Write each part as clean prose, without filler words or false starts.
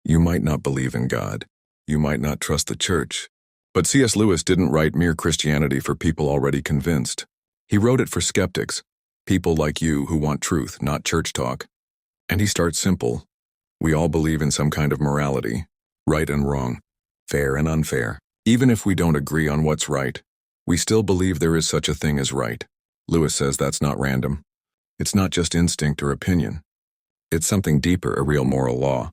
You might not believe in God. You might not trust the church. But C.S. Lewis didn't write mere Christianity for people already convinced. He wrote it for skeptics, people like you who want truth, not church talk. And he starts simple. We all believe in some kind of morality, right and wrong, fair and unfair. Even if we don't agree on what's right, we still believe there is such a thing as right. Lewis says that's not random. It's not just instinct or opinion. It's something deeper, a real moral law.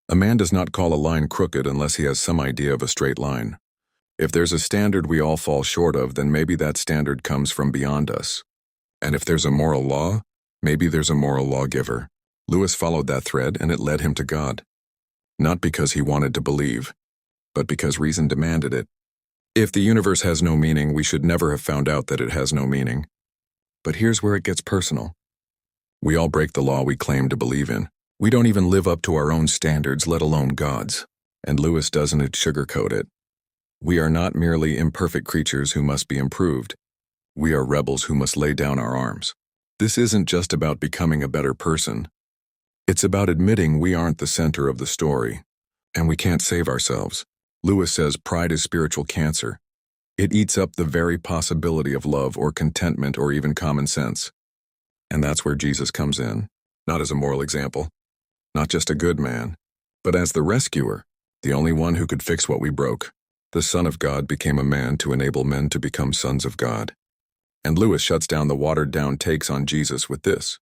A man does not call a line crooked unless he has some idea of a straight line. If there's a standard we all fall short of, then maybe that standard comes from beyond us. And if there's a moral law, maybe there's a moral lawgiver. Lewis followed that thread, and it led him to God. Not because he wanted to believe, but because reason demanded it. If the universe has no meaning, we should never have found out that it has no meaning. But here's where it gets personal. We all break the law we claim to believe in. We don't even live up to our own standards, let alone God's. And Lewis doesn't sugarcoat it. We are not merely imperfect creatures who must be improved. We are rebels who must lay down our arms. This isn't just about becoming a better person. It's about admitting we aren't the center of the story, and we can't save ourselves. Lewis says pride is spiritual cancer. It eats up the very possibility of love or contentment or even common sense. And that's where Jesus comes in, not as a moral example, not just a good man, but as the rescuer, the only one who could fix what we broke. The Son of God became a man to enable men to become sons of God. And Lewis shuts down the watered-down takes on Jesus with this.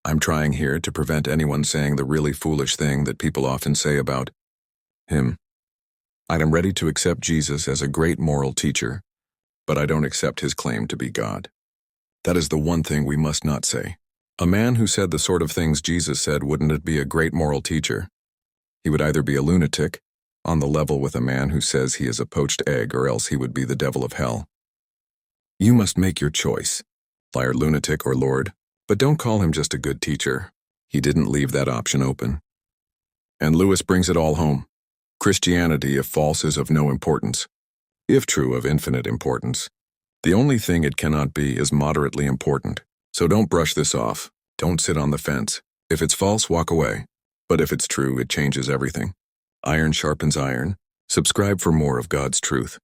I'm trying here to prevent anyone saying the really foolish thing that people often say about him. I am ready to accept Jesus as a great moral teacher, but I don't accept his claim to be God. That is the one thing we must not say. A man who said the sort of things Jesus said, wouldn't it be a great moral teacher? He would either be a lunatic, on the level with a man who says he is a poached egg, or else he would be the devil of hell. You must make your choice, liar, lunatic, or Lord, but don't call him just a good teacher. He didn't leave that option open. And Lewis brings it all home. Christianity, if false, is of no importance. If true, of infinite importance. The only thing it cannot be is moderately important. So don't brush this off. Don't sit on the fence. If it's false, walk away. But if it's true, it changes everything. Iron sharpens iron. Subscribe for more of God's truth.